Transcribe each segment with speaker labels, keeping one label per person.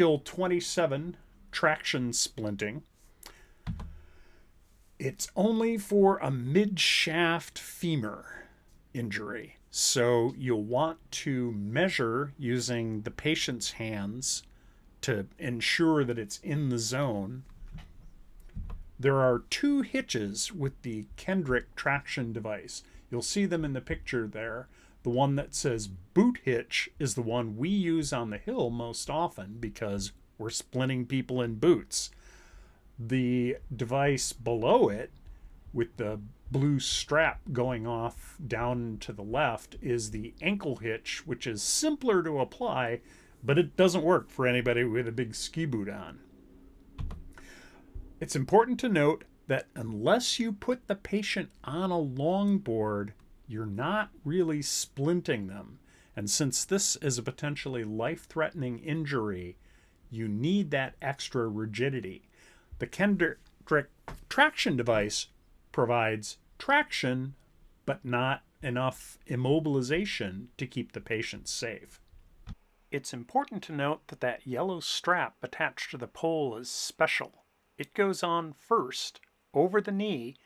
Speaker 1: skill 27, Traction Splinting. It's only for a mid-shaft femur injury. So you'll want to measure using the patient's hands to ensure that it's in the zone. There are 2 hitches with the Kendrick Traction Device. You'll see them in the picture there. The one that says boot hitch is the one we use on the hill most often because we're splinting people in boots. The device below it with the blue strap going off down to the left is the ankle hitch, which is simpler to apply, but it doesn't work for anybody with a big ski boot on. It's important to note that unless you put the patient on a longboard, you're not really splinting them. And since this is a potentially life-threatening injury, you need that extra rigidity. The Kendrick Traction Device provides traction, but not enough immobilization to keep the patient safe. It's important to note that that yellow strap attached to the pole is special. It goes on first, over the knee,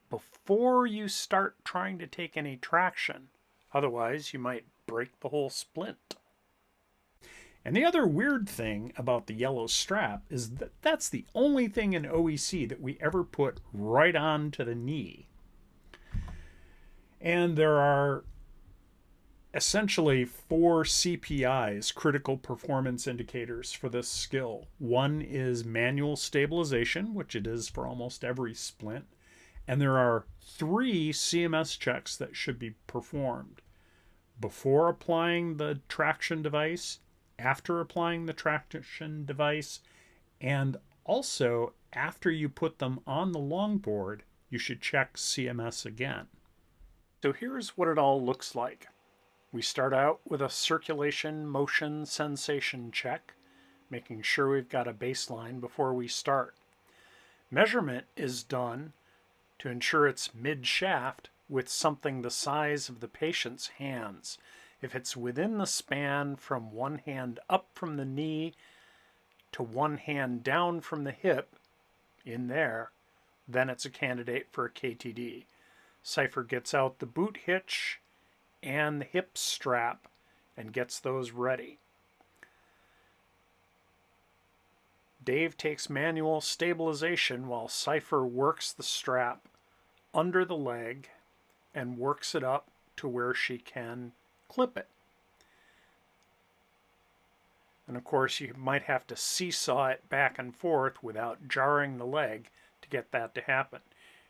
Speaker 1: before you start trying to take any traction. Otherwise, you might break the whole splint. And the other weird thing about the yellow strap is that that's the only thing in OEC that we ever put right onto the knee. And there are essentially 4 CPIs, critical performance indicators, for this skill. One is manual stabilization, which it is for almost every splint. And there are 3 CMS checks that should be performed before applying the traction device, after applying the traction device, and also after you put them on the longboard, you should check CMS again. So here's what it all looks like. We start out with a circulation motion sensation check, making sure we've got a baseline before we start. Measurement is done to ensure it's mid-shaft with something the size of the patient's hands. If it's within the span from one hand up from the knee to one hand down from the hip, in there, then it's a candidate for a KTD. Cypher gets out the boot hitch and the hip strap and gets those ready. Dave takes manual stabilization while Cypher works the strap under the leg and works it up to where she can clip it. And of course you might have to seesaw it back and forth without jarring the leg to get that to happen.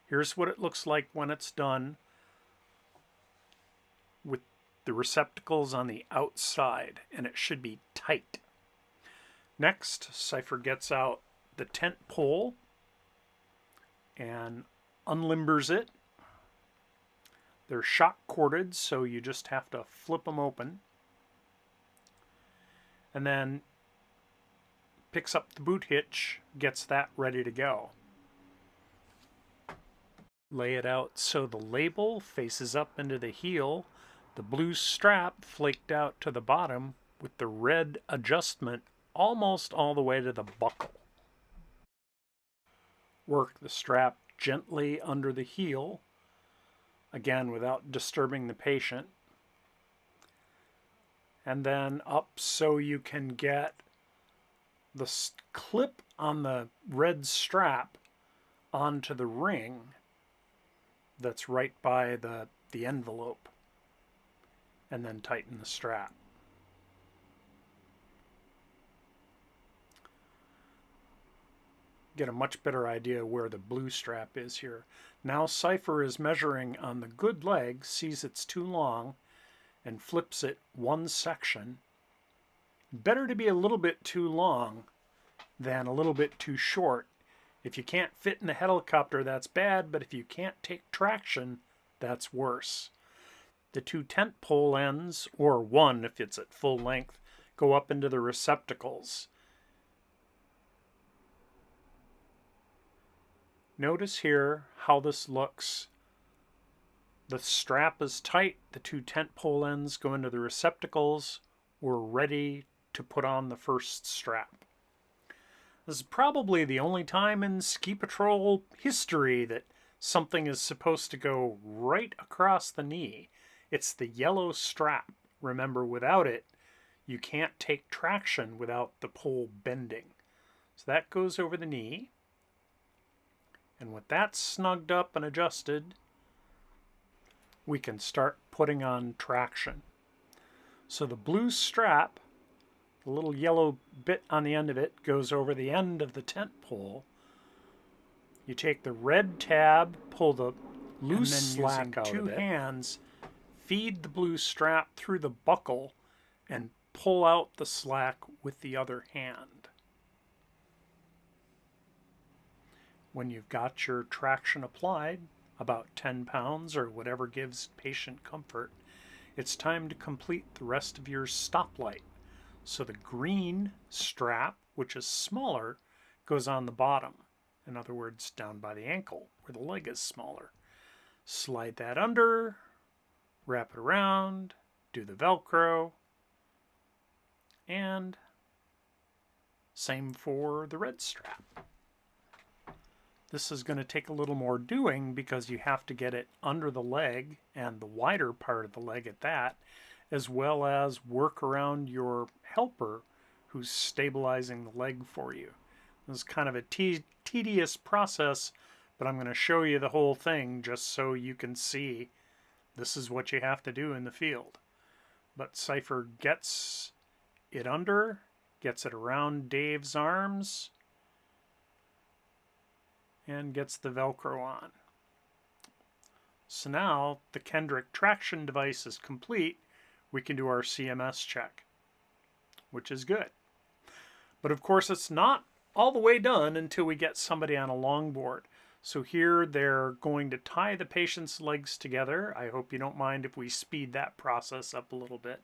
Speaker 1: Here's what it looks like when it's done with the receptacles on the outside, and it should be tight. Next, Cypher gets out the tent pole and unlimbers it. They're shock corded, so you just have to flip them open. And then picks up the boot hitch, gets that ready to go. Lay it out so the label faces up into the heel, the blue strap flaked out to the bottom with the red adjustment almost all the way to the buckle. Work the strap gently under the heel, again without disturbing the patient, and then up so you can get the clip on the red strap onto the ring that's right by the envelope, and then tighten the strap. Get a much better idea where the blue strap is here. Now Cypher is measuring on the good leg, sees it's too long, and flips it one section. Better to be a little bit too long than a little bit too short. If you can't fit in the helicopter, that's bad, but if you can't take traction, that's worse. The 2 tent pole ends, or one if it's at full length, go up into the receptacles. Notice here how this looks. The strap is tight, the 2 tent pole ends go into the receptacles. We're ready to put on the first strap. This is probably the only time in ski patrol history that something is supposed to go right across the knee. It's the yellow strap. Remember, without it, you can't take traction without the pole bending. So that goes over the knee. And with that snugged up and adjusted, we can start putting on traction. So the blue strap, the little yellow bit on the end of it, goes over the end of the tent pole. You take the red tab, pull the loose slack out of it. Two hands, feed the blue strap through the buckle, and pull out the slack with the other hand. When you've got your traction applied, about 10 pounds or whatever gives patient comfort, it's time to complete the rest of your stoplight. So the green strap, which is smaller, goes on the bottom. In other words, down by the ankle, where the leg is smaller. Slide that under, wrap it around, do the Velcro, and same for the red strap. This is going to take a little more doing because you have to get it under the leg and the wider part of the leg at that, as well as work around your helper who's stabilizing the leg for you. This is kind of a tedious process, but I'm going to show you the whole thing just so you can see this is what you have to do in the field. But Cypher gets it under, gets it around Dave's arms, and gets the Velcro on. So now the Kendrick Traction Device is complete. We can do our CMS check, which is good. But of course it's not all the way done until we get somebody on a longboard. So here they're going to tie the patient's legs together. I hope you don't mind if we speed that process up a little bit.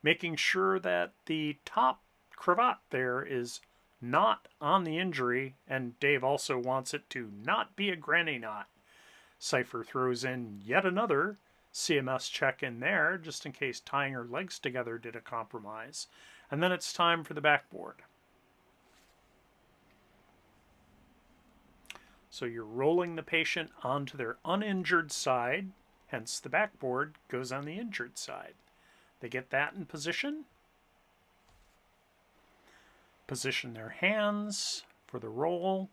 Speaker 1: Making sure that the top cravat there is not on the injury, and Dave also wants it to not be a granny knot. Cypher throws in yet another CMS check in there, just in case tying her legs together did a compromise. And then it's time for the backboard. So you're rolling the patient onto their uninjured side, hence the backboard goes on the injured side. They get that in position. Position their hands for the roll.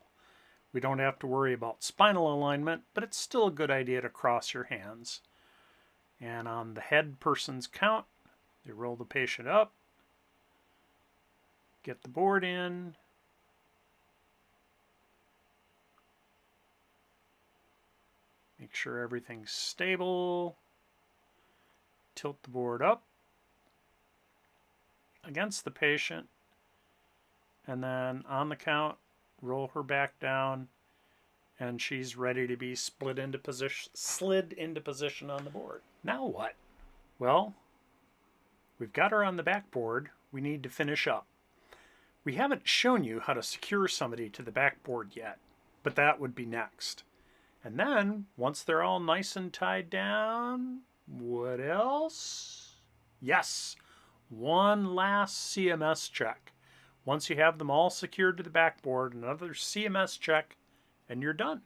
Speaker 1: We don't have to worry about spinal alignment, but it's still a good idea to cross your hands. And on the head person's count, they roll the patient up, get the board in, make sure everything's stable, tilt the board up against the patient, and then on the count, roll her back down, and she's ready to be slid into position on the board. Now what? Well, we've got her on the backboard. We need to finish up. We haven't shown you how to secure somebody to the backboard yet, but that would be next. And then, once they're all nice and tied down, what else? Yes, one last CMS check. Once you have them all secured to the backboard, another CMS check, and you're done.